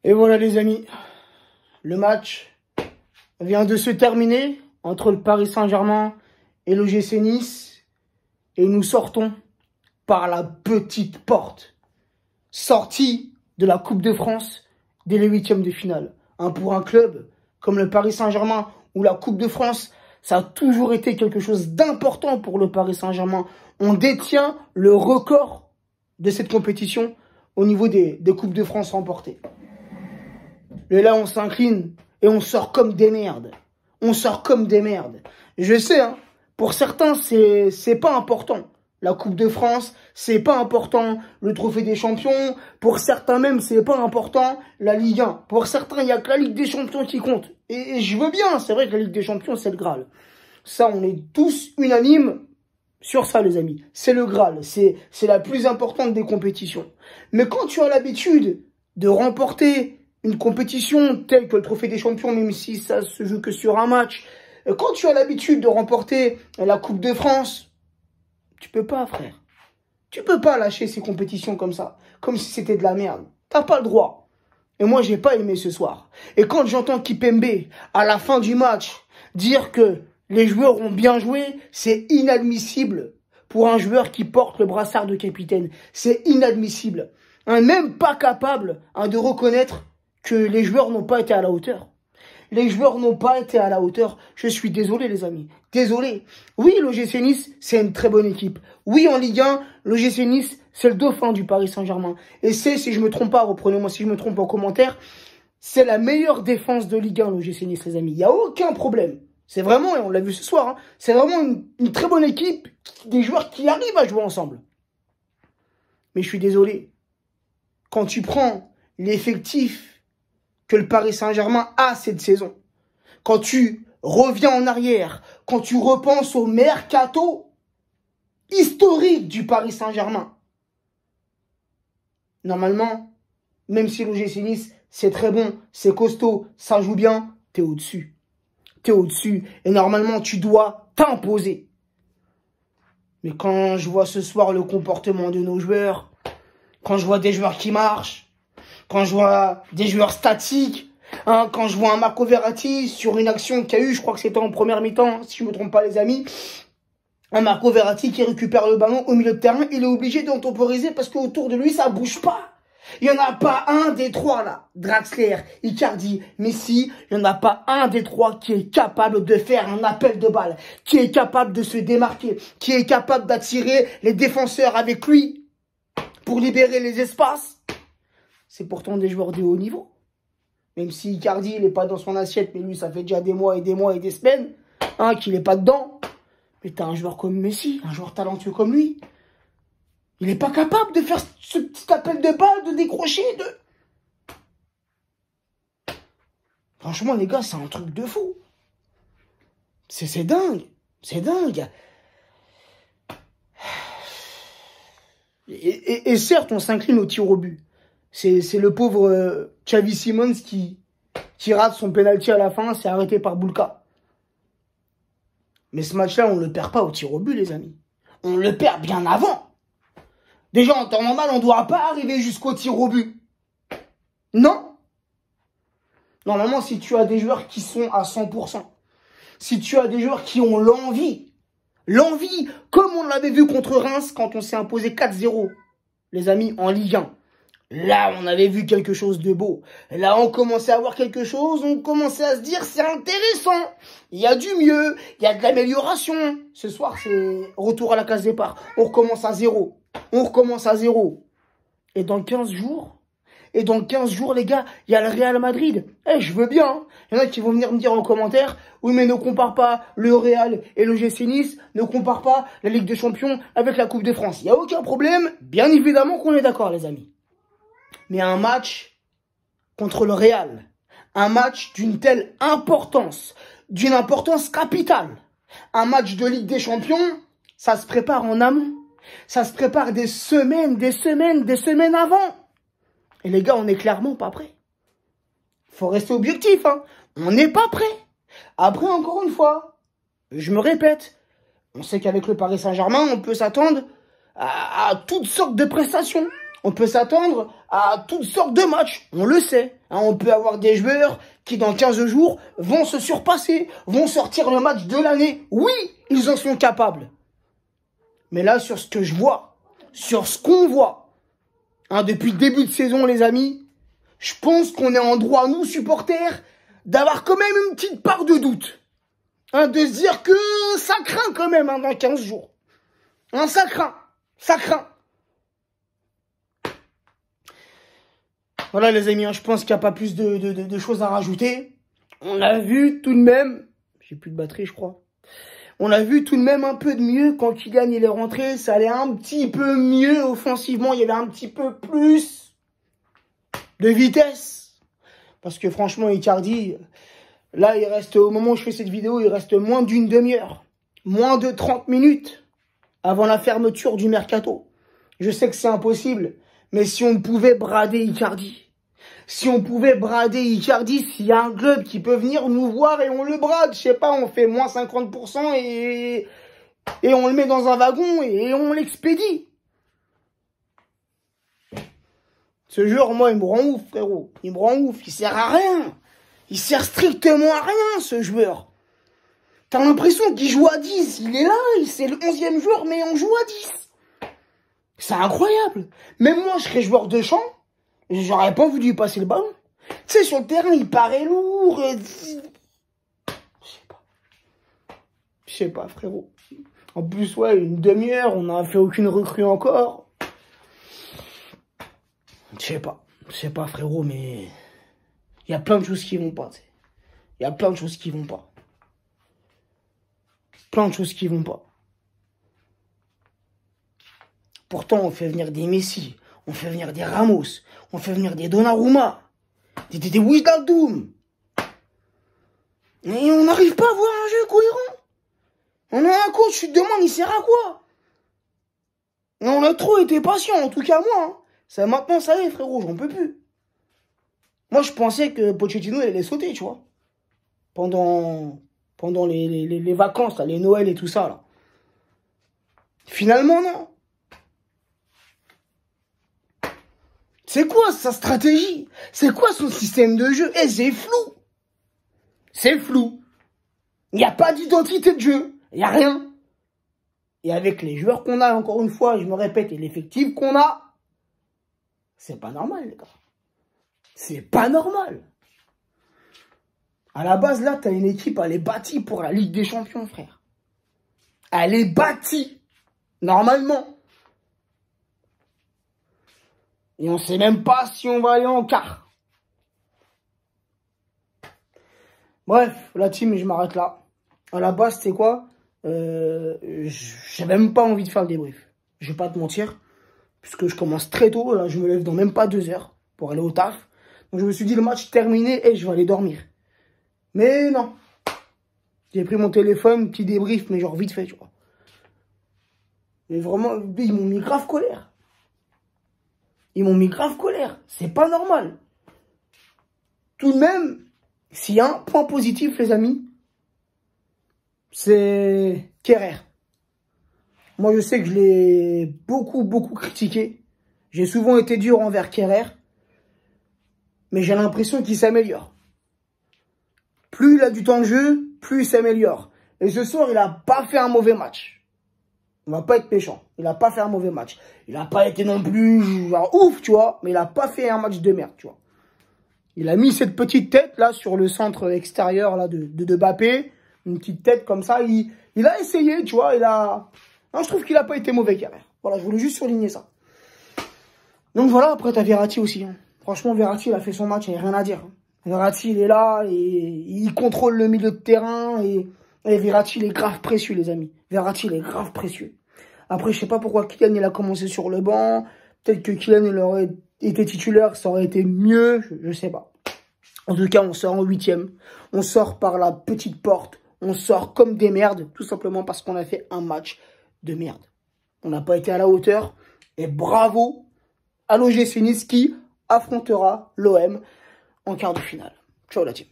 Et voilà les amis, le match vient de se terminer entre le Paris Saint-Germain et l'OGC Nice. Et nous sortons par la petite porte. Sortie de la Coupe de France dès les huitièmes de finale. Pour un club comme le Paris Saint-Germain, où la Coupe de France, ça a toujours été quelque chose d'important pour le Paris Saint-Germain. On détient le record de cette compétition au niveau des Coupes de France remportées. Et là, on s'incline et on sort comme des merdes. On sort comme des merdes. Je sais, pour certains, c'est pas important. La Coupe de France, c'est pas important. Le Trophée des Champions, pour certains même, c'est pas important. La Ligue 1, pour certains, il n'y a que la Ligue des Champions qui compte. Et je veux bien, c'est vrai que la Ligue des Champions, c'est le Graal. Ça, on est tous unanimes sur ça, les amis. C'est le Graal. C'est la plus importante des compétitions. Mais quand tu as l'habitude de remporter une compétition telle que le Trophée des Champions, même si ça se joue que sur un match, quand tu as l'habitude de remporter la Coupe de France, tu peux pas, frère. Tu peux pas lâcher ces compétitions comme ça, comme si c'était de la merde. T'as pas le droit. Et moi, j'ai pas aimé ce soir. Et quand j'entends Kipembe, à la fin du match, dire que les joueurs ont bien joué, c'est inadmissible pour un joueur qui porte le brassard de capitaine. C'est inadmissible. Même pas capable de reconnaître que les joueurs n'ont pas été à la hauteur. Les joueurs n'ont pas été à la hauteur. Je suis désolé, les amis. Désolé. Oui, l'OGC Nice, c'est une très bonne équipe. Oui, en Ligue 1, l'OGC Nice, c'est le dauphin du Paris Saint-Germain. Et c'est, si je me trompe pas, reprenez-moi si je me trompe en commentaire, c'est la meilleure défense de Ligue 1, l'OGC Nice, les amis. Il n'y a aucun problème. C'est vraiment, et on l'a vu ce soir, c'est vraiment une très bonne équipe, des joueurs qui arrivent à jouer ensemble. Mais je suis désolé. Quand tu prends l'effectif que le Paris Saint-Germain a cette saison, quand tu reviens en arrière, quand tu repenses au mercato historique du Paris Saint-Germain, normalement, même si l'OGC Nice, c'est très bon, c'est costaud, ça joue bien, t'es au-dessus. T'es au-dessus. Et normalement, tu dois t'imposer. Mais quand je vois ce soir le comportement de nos joueurs, quand je vois des joueurs qui marchent, quand je vois des joueurs statiques, quand je vois un Marco Verratti sur une action qu'il y a eu, je crois que c'était en première mi-temps, si je ne me trompe pas les amis, un Marco Verratti qui récupère le ballon au milieu de terrain, il est obligé d'entemporiser parce qu'autour de lui, ça bouge pas. Il n'y en a pas un des trois là, Draxler, Icardi, Messi, il n'y en a pas un des trois qui est capable de faire un appel de balle, qui est capable de se démarquer, qui est capable d'attirer les défenseurs avec lui pour libérer les espaces. C'est pourtant des joueurs de haut niveau. Même si Icardi, il n'est pas dans son assiette, mais lui, ça fait déjà des mois et des semaines qu'il n'est pas dedans. Mais t'as un joueur comme Messi, un joueur talentueux comme lui. Il n'est pas capable de faire ce petit appel de balle, de décrocher, Franchement, les gars, c'est un truc de fou. C'est dingue. C'est dingue. Et certes, on s'incline au tir au but. C'est le pauvre Xavi Simons qui rate son penalty à la fin, c'est arrêté par Boulka. Mais ce match-là, on ne le perd pas au tir au but, les amis. On le perd bien avant. Déjà, en temps normal, on ne doit pas arriver jusqu'au tir au but. Non. Normalement, si tu as des joueurs qui sont à 100%, si tu as des joueurs qui ont l'envie, comme on l'avait vu contre Reims quand on s'est imposé 4-0, les amis, en Ligue 1. Là, on avait vu quelque chose de beau. Là, on commençait à voir quelque chose. On commençait à se dire, c'est intéressant. Il y a du mieux. Il y a de l'amélioration. Ce soir, c'est retour à la case départ. On recommence à zéro. On recommence à zéro. Et dans 15 jours, les gars, il y a le Real Madrid. Je veux bien. Il y en a qui vont venir me dire en commentaire, oui, mais ne compare pas le Real et l'OGC Nice. Ne compare pas la Ligue des Champions avec la Coupe de France. Il n'y a aucun problème. Bien évidemment qu'on est d'accord, les amis. Mais un match contre le Real, un match d'une telle importance, d'une importance capitale, un match de Ligue des Champions, ça se prépare en amont. Ça se prépare des semaines avant. Et les gars, on n'est clairement pas prêts. Faut rester objectif, On n'est pas prêts. Après, encore une fois, je me répète, on sait qu'avec le Paris Saint-Germain, on peut s'attendre à toutes sortes de prestations. On peut s'attendre à toutes sortes de matchs, on le sait. Hein, on peut avoir des joueurs qui, dans 15 jours, vont se surpasser, vont sortir le match de l'année. Oui, ils en sont capables. Mais là, sur ce que je vois, sur ce qu'on voit, hein, depuis le début de saison, les amis, je pense qu'on est en droit, nous, supporters, d'avoir quand même une petite part de doute. Hein, de se dire que ça craint quand même hein, dans 15 jours. Hein, ça craint. Ça craint. Voilà les amis, hein, je pense qu'il n'y a pas plus de choses à rajouter. On a vu tout de même, j'ai plus de batterie je crois. On a vu tout de même un peu de mieux quand Kylian il est rentré. Ça allait un petit peu mieux offensivement, il y avait un petit peu plus de vitesse. Parce que franchement Icardi, là il reste, au moment où je fais cette vidéo, il reste moins d'une demi-heure. Moins de 30 minutes avant la fermeture du mercato. Je sais que c'est impossible, mais si on pouvait brader Icardi, s'il y a un club qui peut venir nous voir et on le brade, je sais pas, on fait moins 50% et on le met dans un wagon et on l'expédie. Ce joueur, moi, il me rend ouf, frérot. Il me rend ouf, il sert à rien. Il sert strictement à rien, ce joueur. T'as l'impression qu'il joue à 10. Il est là, c'est le 11e joueur, mais on joue à 10. C'est incroyable. Même moi, je serais joueur de champ. J'aurais pas voulu lui passer le ballon. Tu sais, sur le terrain, il paraît lourd. Je sais pas, frérot. En plus, ouais, une demi-heure, on n'a fait aucune recrue encore. Je sais pas, frérot, mais il y a plein de choses qui vont pas. Il y a plein de choses qui vont pas. Plein de choses qui vont pas. Pourtant, on fait venir des Messi, on fait venir des Ramos, on fait venir des Donnarumma, des Wijnaldum. Et on n'arrive pas à avoir un jeu cohérent. On a un coach, tu te demandes, il sert à quoi? Et on a trop été patient, en tout cas moi. Hein. Ça, maintenant, ça y est, frérot, j'en peux plus. Moi, je pensais que Pochettino allait sauter, tu vois. Pendant les vacances, là, les Noëls et tout ça, là. Finalement, non. C'est quoi sa stratégie? C'est quoi son système de jeu? Eh, c'est flou. C'est flou. Il n'y a pas d'identité de jeu. Il n'y a rien. Et avec les joueurs qu'on a, encore une fois, je me répète, et l'effectif qu'on a, c'est pas normal, les gars. C'est pas normal. À la base, là, t'as une équipe, elle est bâtie pour la Ligue des Champions, frère. Elle est bâtie. Normalement. Et on sait même pas si on va aller en quart. Bref, la team, je m'arrête là. À la base, c'est quoi? J'ai même pas envie de faire le débrief. Je vais pas te mentir. Puisque je commence très tôt. Là, je me lève dans même pas 2 heures pour aller au taf. Donc, je me suis dit, le match terminé et je vais aller dormir. Mais non. J'ai pris mon téléphone, petit débrief, mais genre vite fait, tu vois. Mais vraiment, ils m'ont mis grave colère. Ils m'ont mis grave colère. C'est pas normal. Tout de même, s'il y a un point positif, les amis, c'est Kehrer. Moi, je sais que je l'ai beaucoup critiqué. J'ai souvent été dur envers Kehrer. Mais j'ai l'impression qu'il s'améliore. Plus il a du temps de jeu, plus il s'améliore. Et ce soir, il n'a pas fait un mauvais match. On va pas être méchant. Il n'a pas fait un mauvais match. Il n'a pas été non plus genre ouf, tu vois. Mais il n'a pas fait un match de merde, tu vois. Il a mis cette petite tête là sur le centre extérieur là de Mbappé. Une petite tête comme ça. Il a essayé, tu vois. Non, je trouve qu'il n'a pas été mauvais, Kehrer. Voilà, je voulais juste souligner ça. Donc voilà, après t'as Verratti aussi. Hein. Franchement, Verratti, il a fait son match, il n'y a rien à dire. Verratti, il est là, et il contrôle le milieu de terrain, et Verratti, il est grave précieux, les amis. Verratti, il est grave précieux. Après, je sais pas pourquoi Kylian, il a commencé sur le banc. Peut-être que Kylian, il aurait été titulaire, ça aurait été mieux, je sais pas. En tout cas, on sort en 8e. On sort par la petite porte. On sort comme des merdes, tout simplement parce qu'on a fait un match de merde. On n'a pas été à la hauteur, et bravo à l'OGC Nice qui affrontera l'OM en quart de finale. Ciao la team.